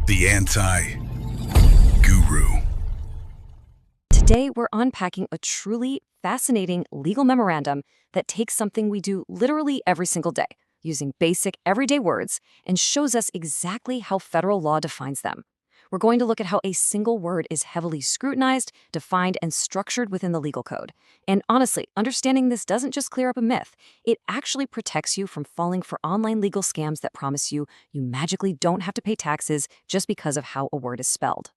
the anti-guru. Today, we're unpacking a truly fascinating legal memorandum that takes something we do literally every single day, using basic everyday words, and shows us exactly how federal law defines them. We're going to look at how a single word is heavily scrutinized, defined, and structured within the legal code. And honestly, understanding this doesn't just clear up a myth, it actually protects you from falling for online legal scams that promise you magically don't have to pay taxes just because of how a word is spelled.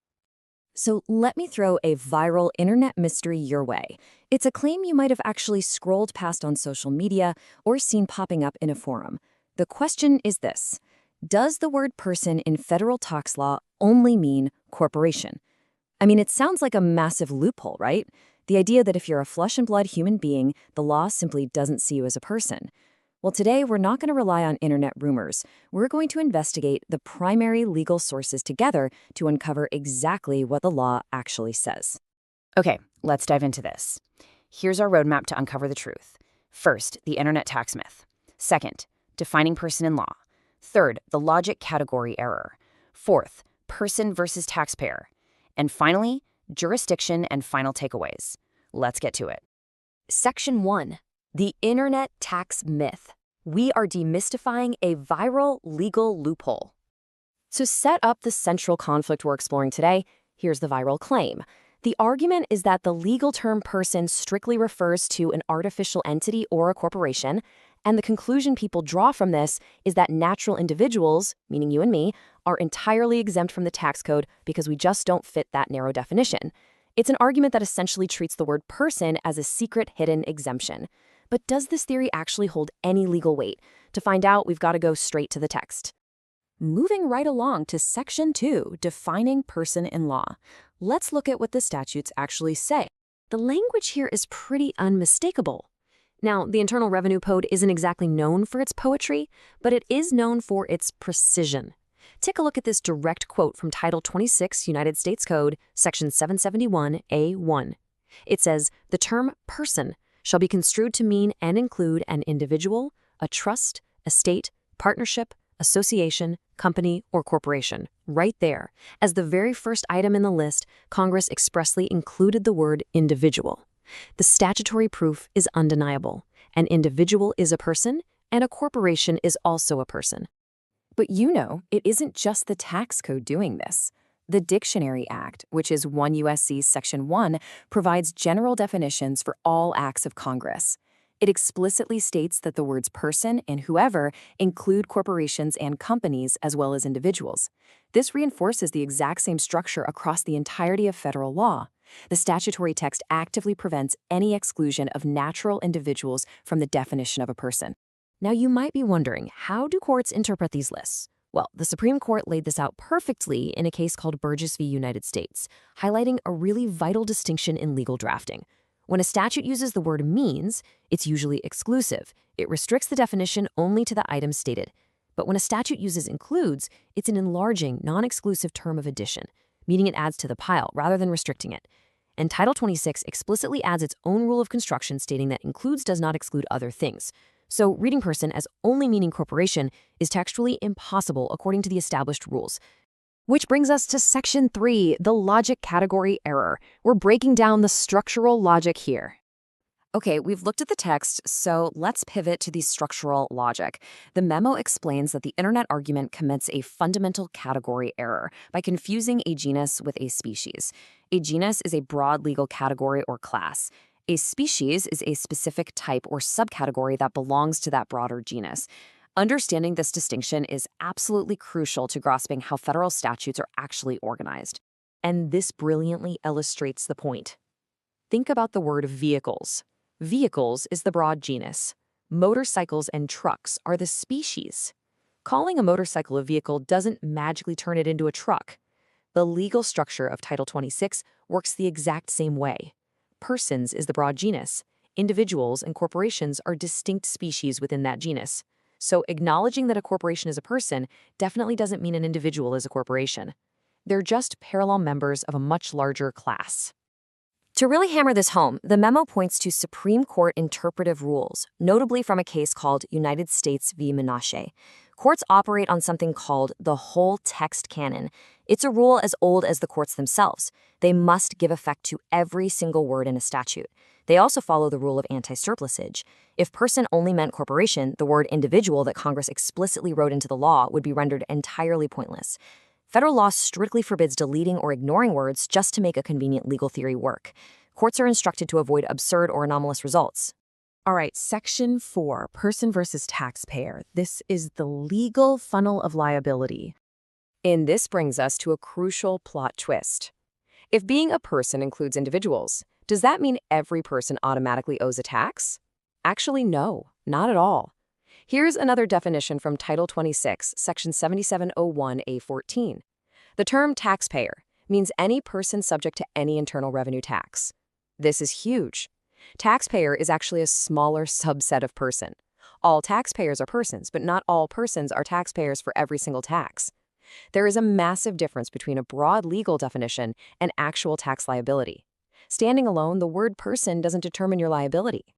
So let me throw a viral internet mystery your way. It's a claim you might have actually scrolled past on social media or seen popping up in a forum. The question is this: does the word person in federal tax law only mean corporation? I mean, it sounds like a massive loophole, right? The idea that if you're a flesh and blood human being, the law simply doesn't see you as a person. Well, today we're not going to rely on internet rumors. We're going to investigate the primary legal sources together to uncover exactly what the law actually says. Okay, let's dive into this. Here's our roadmap to uncover the truth. First, the internet tax myth. Second, defining person in law. Third, the logic category error. Fourth, person versus taxpayer. And finally, jurisdiction and final takeaways. Let's get to it. Section 1. The internet tax myth. We are demystifying a viral legal loophole. To set up the central conflict we're exploring today, here's the viral claim. The argument is that the legal term person strictly refers to an artificial entity or a corporation, and the conclusion people draw from this is that natural individuals, meaning you and me, are entirely exempt from the tax code because we just don't fit that narrow definition. It's an argument that essentially treats the word person as a secret hidden exemption. But does this theory actually hold any legal weight? To find out, we've got to go straight to the text. Moving right along to Section 2, defining person in law. Let's look at what the statutes actually say. The language here is pretty unmistakable. Now, the Internal Revenue Code isn't exactly known for its poetry, but it is known for its precision. Take a look at this direct quote from Title 26 United States Code, Section 771A1. It says, "The term person shall be construed to mean and include an individual, a trust, estate, partnership, association, company, or corporation." Right there. As the very first item in the list, Congress expressly included the word individual. The statutory proof is undeniable. An individual is a person, and a corporation is also a person. But it isn't just the tax code doing this. The Dictionary Act, which is 1 U.S.C. Section 1, provides general definitions for all acts of Congress. It explicitly states that the words person and whoever include corporations and companies as well as individuals. This reinforces the exact same structure across the entirety of federal law. The statutory text actively prevents any exclusion of natural individuals from the definition of a person. Now, you might be wondering, how do courts interpret these lists? Well, the Supreme Court laid this out perfectly in a case called Burgess v. United States, highlighting a really vital distinction in legal drafting. When a statute uses the word means, it's usually exclusive. It restricts the definition only to the items stated. But when a statute uses includes, it's an enlarging, non-exclusive term of addition, meaning it adds to the pile rather than restricting it. And Title 26 explicitly adds its own rule of construction stating that includes does not exclude other things. So reading person as only meaning corporation is textually impossible according to the established rules. Which brings us to Section 3, the logic category error. We're breaking down the structural logic here. Okay, we've looked at the text, so let's pivot to the structural logic. The memo explains that the internet argument commits a fundamental category error by confusing a genus with a species. A genus is a broad legal category or class. A species is a specific type or subcategory that belongs to that broader genus. Understanding this distinction is absolutely crucial to grasping how federal statutes are actually organized. And this brilliantly illustrates the point. Think about the word vehicles. Vehicles is the broad genus. Motorcycles and trucks are the species. Calling a motorcycle a vehicle doesn't magically turn it into a truck. The legal structure of Title 26 works the exact same way. Persons is the broad genus. Individuals and corporations are distinct species within that genus. So acknowledging that a corporation is a person definitely doesn't mean an individual is a corporation. They're just parallel members of a much larger class. To really hammer this home, the memo points to Supreme Court interpretive rules, notably from a case called United States v. Menashe. Courts operate on something called the whole text canon. It's a rule as old as the courts themselves. They must give effect to every single word in a statute. They also follow the rule of anti-surplusage. If person only meant corporation, the word individual that Congress explicitly wrote into the law would be rendered entirely pointless. Federal law strictly forbids deleting or ignoring words just to make a convenient legal theory work. Courts are instructed to avoid absurd or anomalous results. All right, Section 4, Person versus Taxpayer. This is the legal funnel of liability. And this brings us to a crucial plot twist. If being a person includes individuals, does that mean every person automatically owes a tax? Actually, no, not at all. Here's another definition from Title 26, Section 7701A14. The term taxpayer means any person subject to any internal revenue tax. This is huge. Taxpayer is actually a smaller subset of person. All taxpayers are persons, but not all persons are taxpayers for every single tax. There is a massive difference between a broad legal definition and actual tax liability. Standing alone, the word person doesn't determine your liability.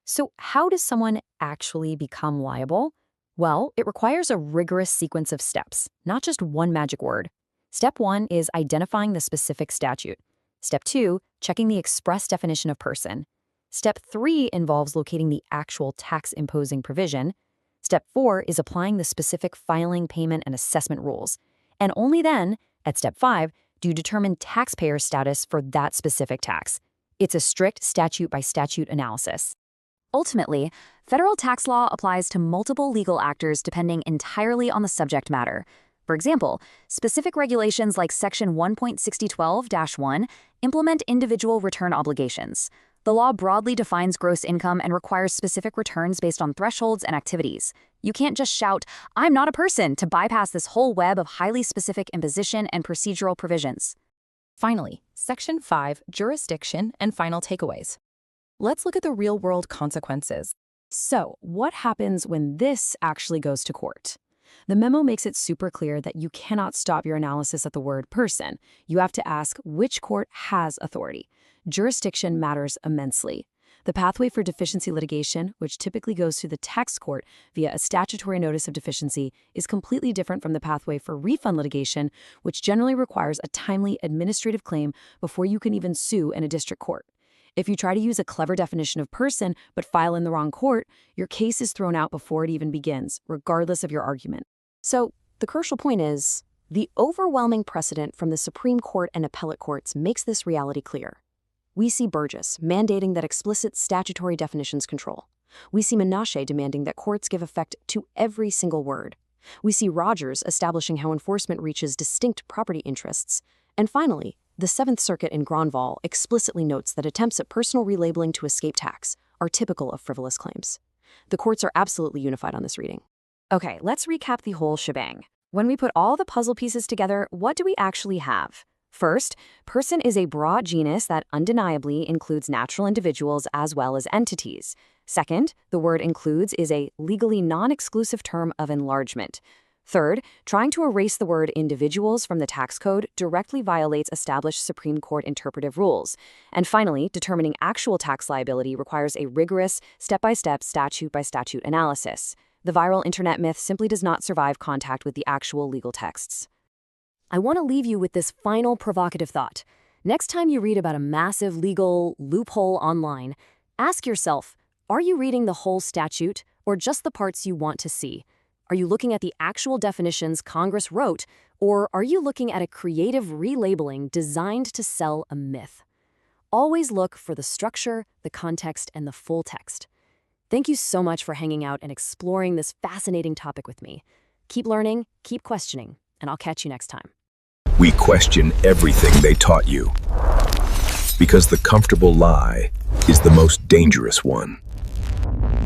So how does someone actually become liable? Well, it requires a rigorous sequence of steps, not just one magic word. Step 1 is identifying the specific statute. Step 2, checking the express definition of person. Step 3 involves locating the actual tax-imposing provision. Step 4 is applying the specific filing, payment, and assessment rules. And only then, at Step 5, do you determine taxpayer status for that specific tax. It's a strict statute-by-statute analysis. Ultimately, federal tax law applies to multiple legal actors depending entirely on the subject matter. For example, specific regulations like Section 1.6012-1 implement individual return obligations. The law broadly defines gross income and requires specific returns based on thresholds and activities. You can't just shout, "I'm not a person," to bypass this whole web of highly specific imposition and procedural provisions. Finally, Section 5, Jurisdiction and Final Takeaways. Let's look at the real-world consequences. So, what happens when this actually goes to court? The memo makes it super clear that you cannot stop your analysis at the word person. You have to ask which court has authority. Jurisdiction matters immensely. The pathway for deficiency litigation, which typically goes to the tax court via a statutory notice of deficiency, is completely different from the pathway for refund litigation, which generally requires a timely administrative claim before you can even sue in a district court. If you try to use a clever definition of person but file in the wrong court, your case is thrown out before it even begins, regardless of your argument. So, the crucial point is, the overwhelming precedent from the Supreme Court and appellate courts makes this reality clear. We see Burgess mandating that explicit statutory definitions control. We see Menashe demanding that courts give effect to every single word. We see Rogers establishing how enforcement reaches distinct property interests. And finally, the Seventh Circuit in Granval explicitly notes that attempts at personal relabeling to escape tax are typical of frivolous claims. The courts are absolutely unified on this reading. Okay, let's recap the whole shebang. When we put all the puzzle pieces together, what do we actually have? First, person is a broad genus that undeniably includes natural individuals as well as entities. Second, the word includes is a legally non-exclusive term of enlargement. Third, trying to erase the word individuals from the tax code directly violates established Supreme Court interpretive rules. And finally, determining actual tax liability requires a rigorous, step-by-step, statute-by-statute analysis. The viral internet myth simply does not survive contact with the actual legal texts. I want to leave you with this final provocative thought. Next time you read about a massive legal loophole online, ask yourself, are you reading the whole statute or just the parts you want to see? Are you looking at the actual definitions Congress wrote, or are you looking at a creative relabeling designed to sell a myth? Always look for the structure, the context, and the full text. Thank you so much for hanging out and exploring this fascinating topic with me. Keep learning, keep questioning, and I'll catch you next time. We question everything they taught you, because the comfortable lie is the most dangerous one.